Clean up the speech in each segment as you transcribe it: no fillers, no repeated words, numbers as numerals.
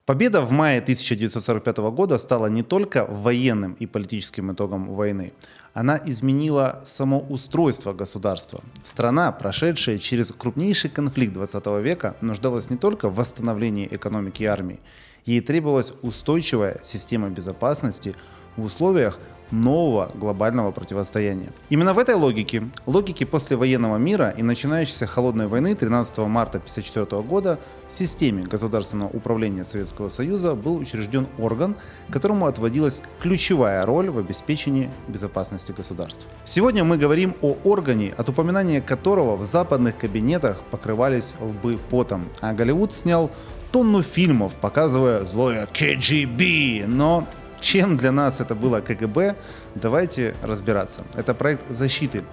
Победа в мае 1945 года стала не только военным и политическим итогом войны, она изменила само устройство государства. Страна, прошедшая через крупнейший конфликт 20 века, нуждалась не только в восстановлении экономики и армии, ей требовалась устойчивая система безопасности в условиях нового глобального противостояния. Именно в этой логике послевоенного мира и начинающейся холодной войны 13 марта 1954 года в системе государственного управления Советского Союза был учрежден орган, которому отводилась ключевая роль в обеспечении безопасности государства. Сегодня мы говорим о органе, от упоминания которого в западных кабинетах покрывались лбы потом, а Голливуд снял тонну фильмов, показывая злое КГБ, но чем для нас это было КГБ, давайте разбираться. Это проект защиты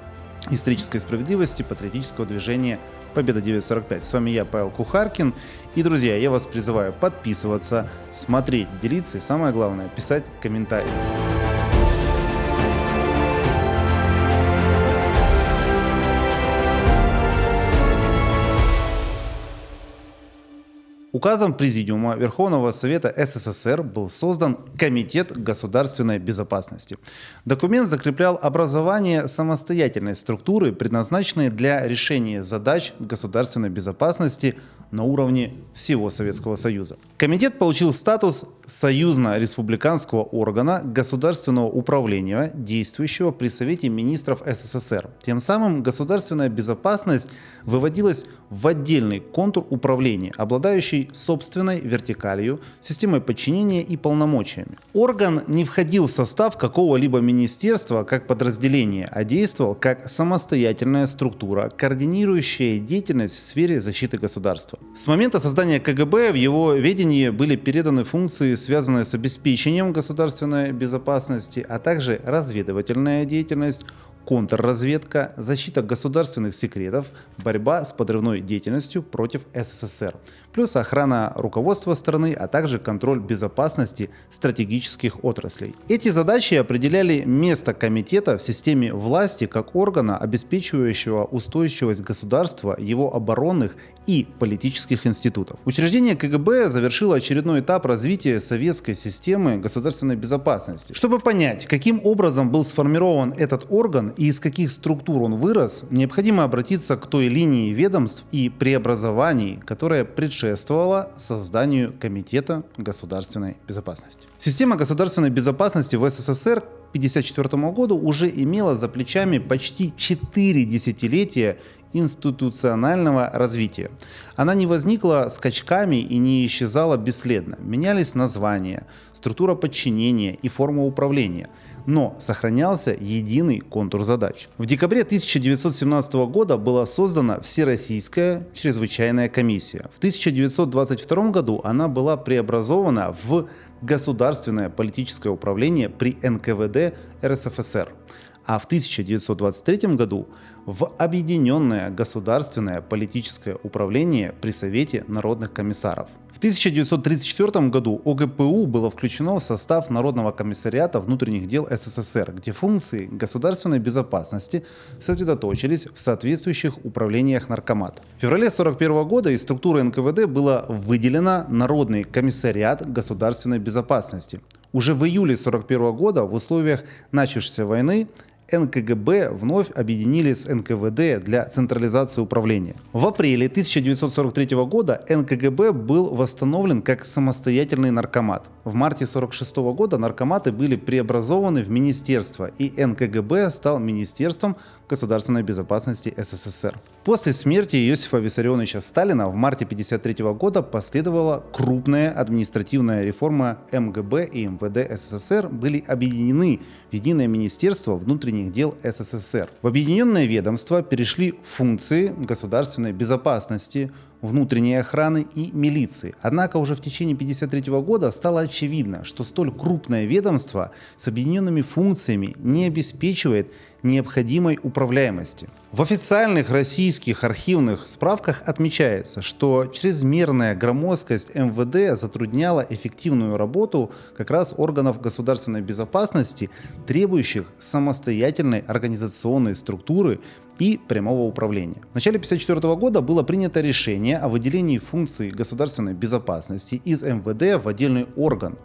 исторической справедливости патриотического движения Победа 945. С вами я, Павел Кухаркин. И, друзья, я вас призываю подписываться, смотреть, делиться и, самое главное, писать комментарии. Указом Президиума Верховного Совета СССР был создан Комитет государственной безопасности. Документ закреплял образование самостоятельной структуры, предназначенной для решения задач государственной безопасности на уровне всего Советского Союза. Комитет получил статус союзно-республиканского органа государственного управления, действующего при Совете министров СССР. Тем самым государственная безопасность выводилась в отдельный контур управления, обладающий собственной вертикалью, системой подчинения и полномочиями. Орган не входил в состав какого-либо министерства как подразделение, а действовал как самостоятельная структура, координирующая деятельность в сфере защиты государства. С момента создания КГБ в его ведении были переданы функции, связанные с обеспечением государственной безопасности, а также разведывательная деятельность, контрразведка, защита государственных секретов, борьба с подрывной деятельностью против СССР, плюс охрана руководства страны, а также контроль безопасности стратегических отраслей. Эти задачи определяли место комитета в системе власти как органа, обеспечивающего устойчивость государства, его оборонных и политических институтов. Учреждение КГБ завершило очередной этап развития советской системы государственной безопасности. Чтобы понять, каким образом был сформирован этот орган и из каких структур он вырос, необходимо обратиться к той линии ведомств и преобразований, которая предшествовала созданию Комитета государственной безопасности. Система государственной безопасности в СССР к 1954 году уже имела за плечами почти 4 десятилетия институционального развития. Она не возникла скачками и не исчезала бесследно. Менялись названия, структура подчинения и форма управления, но сохранялся единый контур задач. В декабре 1917 года была создана Всероссийская чрезвычайная комиссия. В 1922 году она была преобразована в Государственное политическое управление при НКВД РСФСР, а в 1923 году в Объединенное государственное политическое управление при Совете народных комиссаров. В 1934 году ОГПУ было включено в состав Народного комиссариата внутренних дел СССР, где функции государственной безопасности сосредоточились в соответствующих управлениях наркомата. В феврале 1941 года из структуры НКВД было выделено Народный комиссариат государственной безопасности. Уже в июле 1941 года в условиях начавшейся войны НКГБ вновь объединили с НКВД для централизации управления. В апреле 1943 года НКГБ был восстановлен как самостоятельный наркомат. В марте 1946 года наркоматы были преобразованы в министерство, и НКГБ стал Министерством государственной безопасности СССР. После смерти Иосифа Виссарионовича Сталина в марте 1953 года последовала крупная административная реформа МГБ и МВД СССР были объединены в единое Министерство внутренних дел СССР. В объединенное ведомство перешли функции государственной безопасности, внутренней охраны и милиции. Однако уже в течение 1953 года стало очевидно, что столь крупное ведомство с объединенными функциями не обеспечивает необходимой управляемости. В официальных российских архивных справках отмечается, что чрезмерная громоздкость МВД затрудняла эффективную работу как раз органов государственной безопасности, требующих самостоятельной организационной структуры и прямого управления. В начале 1954 года было принято решение решение о выделении функций государственной безопасности из МВД в отдельный орган.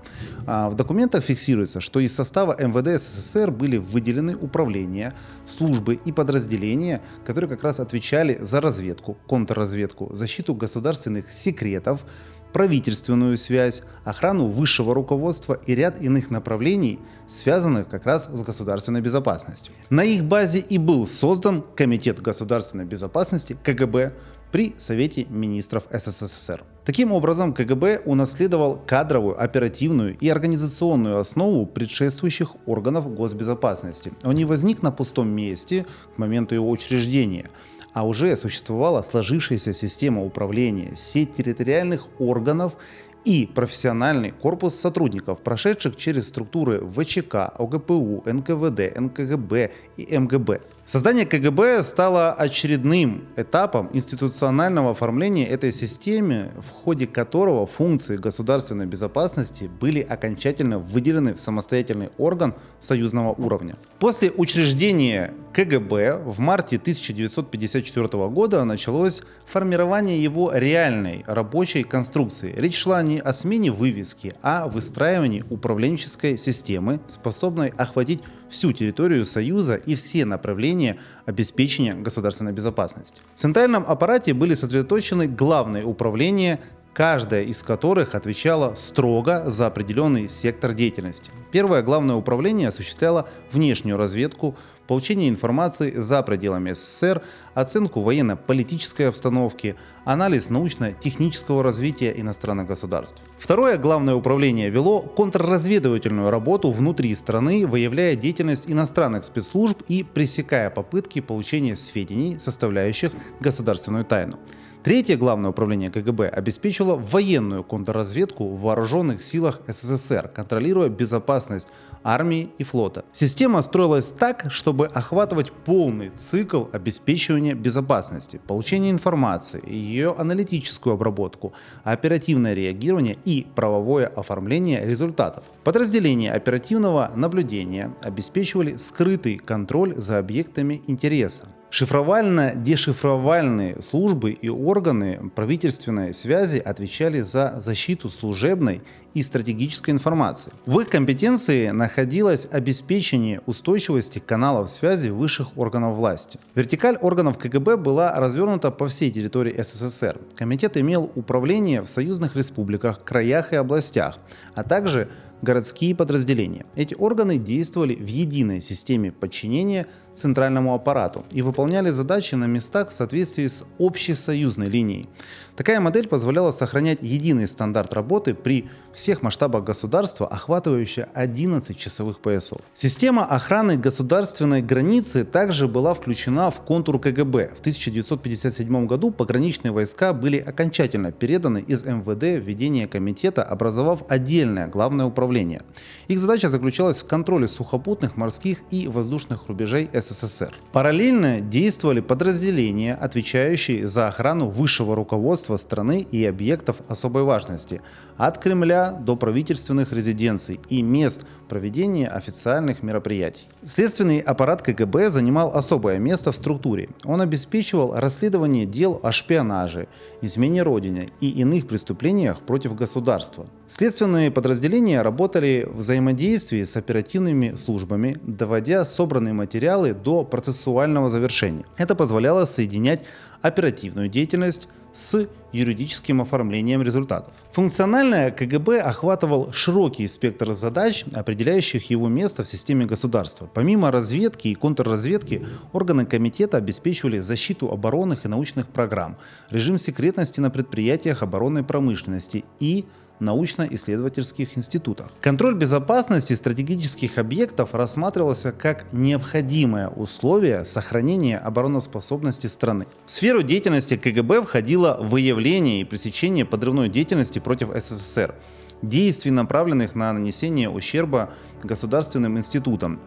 В документах фиксируется, что из состава МВД СССР были выделены управления, службы и подразделения, которые как раз отвечали за разведку, контрразведку, защиту государственных секретов, правительственную связь, охрану высшего руководства и ряд иных направлений, связанных как раз с государственной безопасностью. На их базе и был создан Комитет государственной безопасности КГБ при Совете министров СССР. Таким образом, КГБ унаследовал кадровую, оперативную и организационную основу предшествующих органов госбезопасности. Он не возник на пустом месте к моменту его учреждения, а уже существовала сложившаяся система управления, сеть территориальных органов и профессиональный корпус сотрудников, прошедших через структуры ВЧК, ОГПУ, НКВД, НКГБ и МГБ. Создание КГБ стало очередным этапом институционального оформления этой системы, в ходе которого функции государственной безопасности были окончательно выделены в самостоятельный орган союзного уровня. После учреждения КГБ в марте 1954 года началось формирование его реальной рабочей конструкции. Речь шла не о смене вывески, а о выстраивании управленческой системы, способной охватить всю территорию Союза и все направления обеспечения государственной безопасности. В центральном аппарате были сосредоточены главные управления, каждая из которых отвечала строго за определенный сектор деятельности. Первое главное управление осуществляло внешнюю разведку, получение информации за пределами СССР, оценку военно-политической обстановки, анализ научно-технического развития иностранных государств. Второе главное управление вело контрразведывательную работу внутри страны, выявляя деятельность иностранных спецслужб и пресекая попытки получения сведений, составляющих государственную тайну. Третье главное управление КГБ обеспечивало военную контрразведку в вооруженных силах СССР, контролируя безопасность армии и флота. Система строилась так, чтобы охватывать полный цикл обеспечивания безопасности, получение информации, ее аналитическую обработку, оперативное реагирование и правовое оформление результатов. Подразделения оперативного наблюдения обеспечивали скрытый контроль за объектами интереса. Шифровально-дешифровальные службы и органы правительственной связи отвечали за защиту служебной и стратегической информации. В их компетенции находилось обеспечение устойчивости каналов связи высших органов власти. Вертикаль органов КГБ была развернута по всей территории СССР. Комитет имел управление в союзных республиках, краях и областях, а также городские подразделения. Эти органы действовали в единой системе подчинения центральному аппарату и выполняли задачи на местах в соответствии с общесоюзной линией. Такая модель позволяла сохранять единый стандарт работы при всех масштабах государства, охватывающая 11 часовых поясов. Система охраны государственной границы также была включена в контур КГБ. В 1957 году пограничные войска были окончательно переданы из МВД в ведение комитета, образовав отдельное главное управление. Их задача заключалась в контроле сухопутных, морских и воздушных рубежей СССР. Параллельно действовали подразделения, отвечающие за охрану высшего руководства страны и объектов особой важности, от Кремля до правительственных резиденций и мест проведения официальных мероприятий. Следственный аппарат КГБ занимал особое место в структуре. Он обеспечивал расследование дел о шпионаже, измене Родине и иных преступлениях против государства. Следственные подразделения работали в взаимодействии с оперативными службами, доводя собранные материалы до процессуального завершения. Это позволяло соединять оперативную деятельность с юридическим оформлением результатов. Функциональное КГБ охватывал широкий спектр задач, определяющих его место в системе государства. Помимо разведки и контрразведки, органы комитета обеспечивали защиту оборонных и научных программ, режим секретности на предприятиях оборонной промышленности и научно-исследовательских институтах. Контроль безопасности стратегических объектов рассматривался как необходимое условие сохранения обороноспособности страны. В сферу деятельности КГБ входило выявление и пресечение подрывной деятельности против СССР, действий, направленных на нанесение ущерба государственным институтам,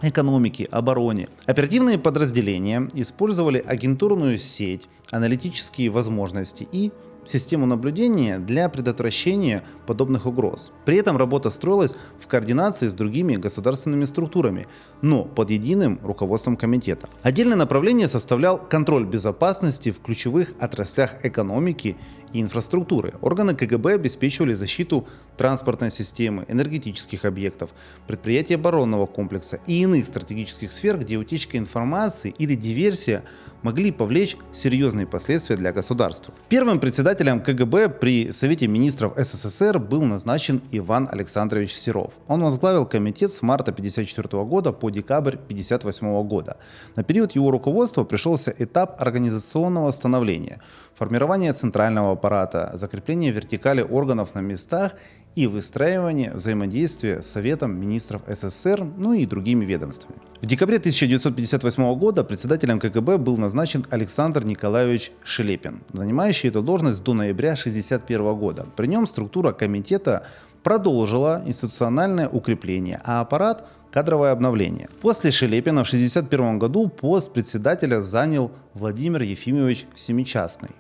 экономике, обороне. Оперативные подразделения использовали агентурную сеть, аналитические возможности и систему наблюдения для предотвращения подобных угроз. При этом работа строилась в координации с другими государственными структурами, но под единым руководством комитета. Отдельное направление составлял контроль безопасности в ключевых отраслях экономики и инфраструктуры. Органы КГБ обеспечивали защиту транспортной системы, энергетических объектов, предприятий оборонного комплекса и иных стратегических сфер, где утечка информации или диверсия могли повлечь серьезные последствия для государства. Первым председателем КГБ при Совете министров СССР был назначен Иван Александрович Серов. Он возглавил комитет с марта 1954 года по декабрь 1958 года. На период его руководства пришелся этап организационного становления, формирование центрального аппарата, закрепление вертикали органов на местах и выстраивание взаимодействия с Советом министров СССР, ну и другими ведомствами. В декабре 1958 года председателем КГБ был назначен Александр Николаевич Шелепин, занимающий эту должность до ноября 1961 года. При нем структура комитета продолжила институциональное укрепление, а аппарат – кадровое обновление. После Шелепина в 1961 году пост председателя занял Владимир Ефимович Семичастный,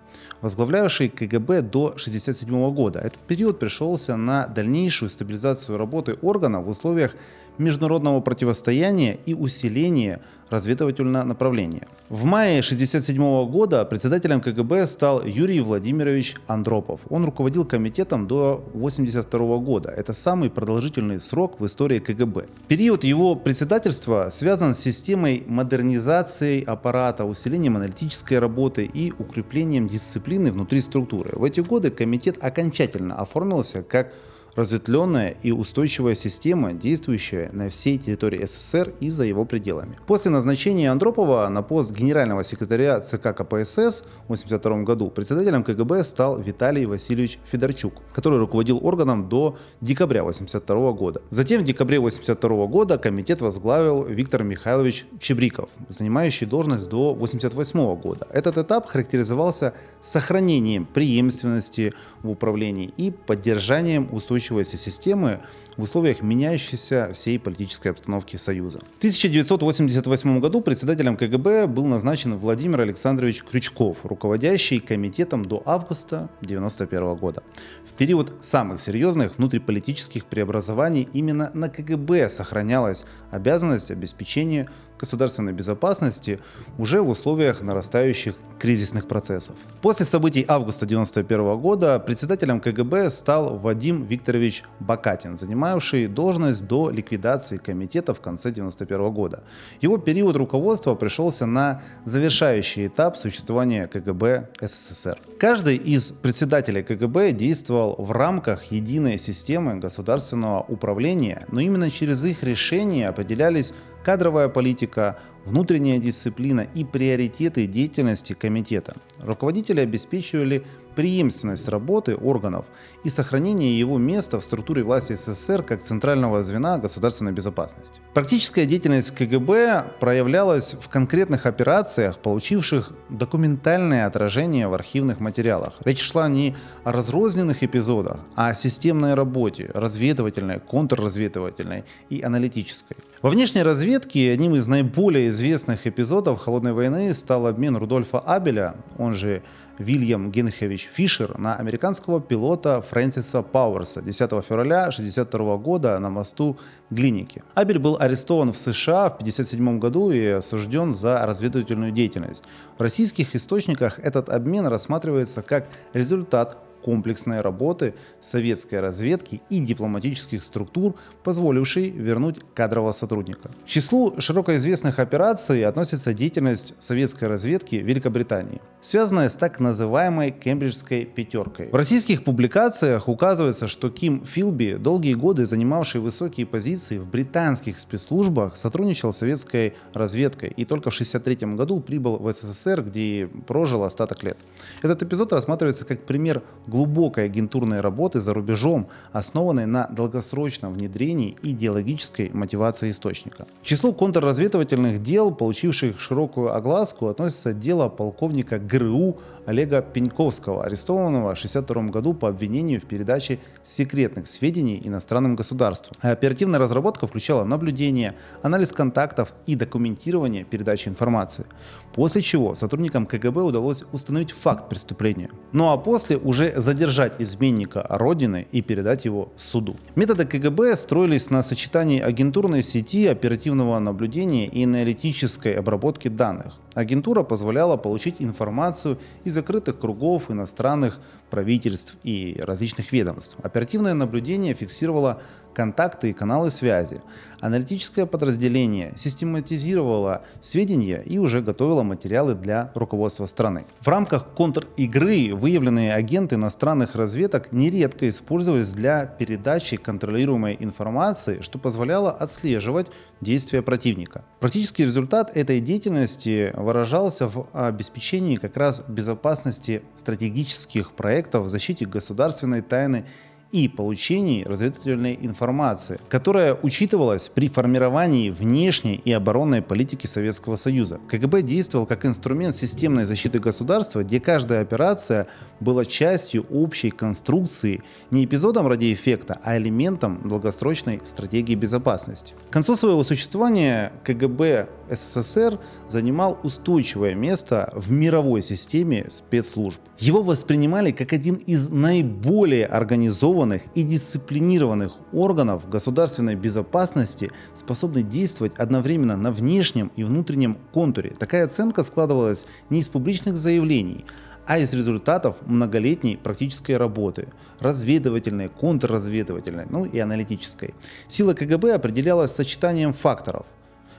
возглавлявший КГБ до 1967 года. Этот период пришелся на дальнейшую стабилизацию работы органа в условиях международного противостояния и усиления разведывательного направления. В мае 1967 года председателем КГБ стал Юрий Владимирович Андропов. Он руководил комитетом до 1982 года. Это самый продолжительный срок в истории КГБ. Период его председательства связан с системой модернизации аппарата, усилением аналитической работы и укреплением дисциплины внутри структуры. В эти годы комитет окончательно оформился как разветвленная и устойчивая система, действующая на всей территории СССР и за его пределами. После назначения Андропова на пост генерального секретаря ЦК КПСС в 1982 году председателем КГБ стал Виталий Васильевич Федорчук, который руководил органом до декабря 1982 года. Затем в декабре 1982 года комитет возглавил Виктор Михайлович Чебриков, занимающий должность до 1988 года. Этот этап характеризовался сохранением преемственности в управлении и поддержанием устойчивости системы в условиях меняющейся всей политической обстановки Союза. В 1988 году председателем КГБ был назначен Владимир Александрович Крючков, руководящий комитетом до августа 1991 года. В период самых серьезных внутриполитических преобразований именно на КГБ сохранялась обязанность обеспечения государственной безопасности уже в условиях нарастающих кризисных процессов. После событий августа 1991 года председателем КГБ стал Вадим Викторович Бакатин, занимавший должность до ликвидации комитета в конце 1991 года. Его период руководства пришелся на завершающий этап существования КГБ СССР. Каждый из председателей КГБ действовал в рамках единой системы государственного управления, но именно через их решения определялись кадровая политика, внутренняя дисциплина и приоритеты деятельности комитета. Руководители обеспечивали преемственность работы органов и сохранение его места в структуре власти СССР как центрального звена государственной безопасности. Практическая деятельность КГБ проявлялась в конкретных операциях, получивших документальное отражение в архивных материалах. Речь шла не о разрозненных эпизодах, а о системной работе, разведывательной, контрразведывательной и аналитической. Во внешней разведке одним из наиболее известных эпизодов Холодной войны стал обмен Рудольфа Абеля, он же Вильям Генрихович Фишер, на американского пилота Фрэнсиса Пауэрса 10 февраля 1962 года на мосту Глиники. Абель был арестован в США в 1957 году и осужден за разведывательную деятельность. В российских источниках этот обмен рассматривается как результат комплексной работы советской разведки и дипломатических структур, позволившей вернуть кадрового сотрудника. К числу широко известных операций относится деятельность советской разведки Великобритании, связанная с так называемой Кембриджской пятеркой. В российских публикациях указывается, что Ким Филби, долгие годы занимавший высокие позиции в британских спецслужбах, сотрудничал с советской разведкой и только в 1963 году прибыл в СССР, где и прожил остаток лет. Этот эпизод рассматривается как пример глубокой агентурной работы за рубежом, основанной на долгосрочном внедрении идеологической мотивации источника. К числу контрразведывательных дел, получивших широкую огласку, относится дело полковника ГРУ Олега Пеньковского, арестованного в 1962 году по обвинению в передаче секретных сведений иностранным государствам. Оперативная разработка включала наблюдение, анализ контактов и документирование передачи информации, после чего сотрудникам КГБ удалось установить факт преступления. Ну а после уже задержать изменника Родины и передать его суду. Методы КГБ строились на сочетании агентурной сети, оперативного наблюдения и аналитической обработки данных. Агентура позволяла получить информацию из закрытых кругов иностранных правительств и различных ведомств. Оперативное наблюдение фиксировало контакты и каналы связи. Аналитическое подразделение систематизировало сведения и уже готовило материалы для руководства страны. В рамках контр-игры выявленные агенты иностранных разведок нередко использовались для передачи контролируемой информации, что позволяло отслеживать действия противника. Практический результат этой деятельности выражался в обеспечении как раз безопасности стратегических проектов, в защите государственной тайны и получении разведывательной информации, которая учитывалась при формировании внешней и оборонной политики Советского Союза. КГБ действовал как инструмент системной защиты государства, где каждая операция была частью общей конструкции, не эпизодом ради эффекта, а элементом долгосрочной стратегии безопасности. К концу своего существования КГБ СССР занимал устойчивое место в мировой системе спецслужб. Его воспринимали как один из наиболее организованных и дисциплинированных органов государственной безопасности, способный действовать одновременно на внешнем и внутреннем контуре. Такая оценка складывалась не из публичных заявлений, а из результатов многолетней практической работы, разведывательной, контрразведывательной, и аналитической. Сила КГБ определялась сочетанием факторов.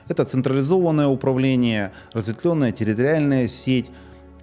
Это централизованное управление, разветвленная территориальная сеть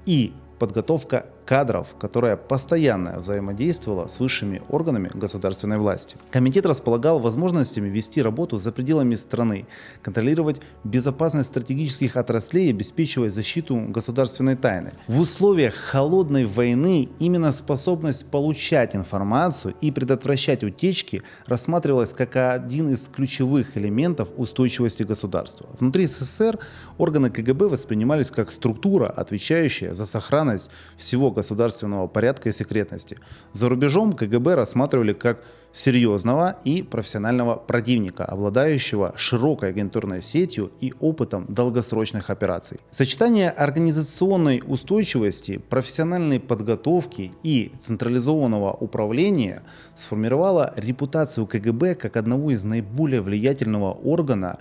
и подготовка кадров, которая постоянно взаимодействовала с высшими органами государственной власти. Комитет располагал возможностями вести работу за пределами страны, контролировать безопасность стратегических отраслей и обеспечивать защиту государственной тайны. В условиях холодной войны именно способность получать информацию и предотвращать утечки рассматривалась как один из ключевых элементов устойчивости государства. Внутри СССР органы КГБ воспринимались как структура, отвечающая за сохранность всего государственного порядка и секретности. За рубежом КГБ рассматривали как серьезного и профессионального противника, обладающего широкой агентурной сетью и опытом долгосрочных операций. Сочетание организационной устойчивости, профессиональной подготовки и централизованного управления сформировало репутацию КГБ как одного из наиболее влиятельного органа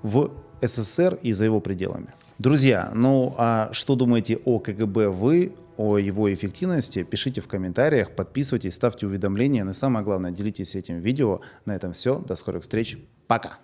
в СССР и за его пределами. Друзья, а что думаете о КГБ вы, о его эффективности? Пишите в комментариях, подписывайтесь, ставьте уведомления, но и самое главное, делитесь этим видео. На этом все, до скорых встреч, пока!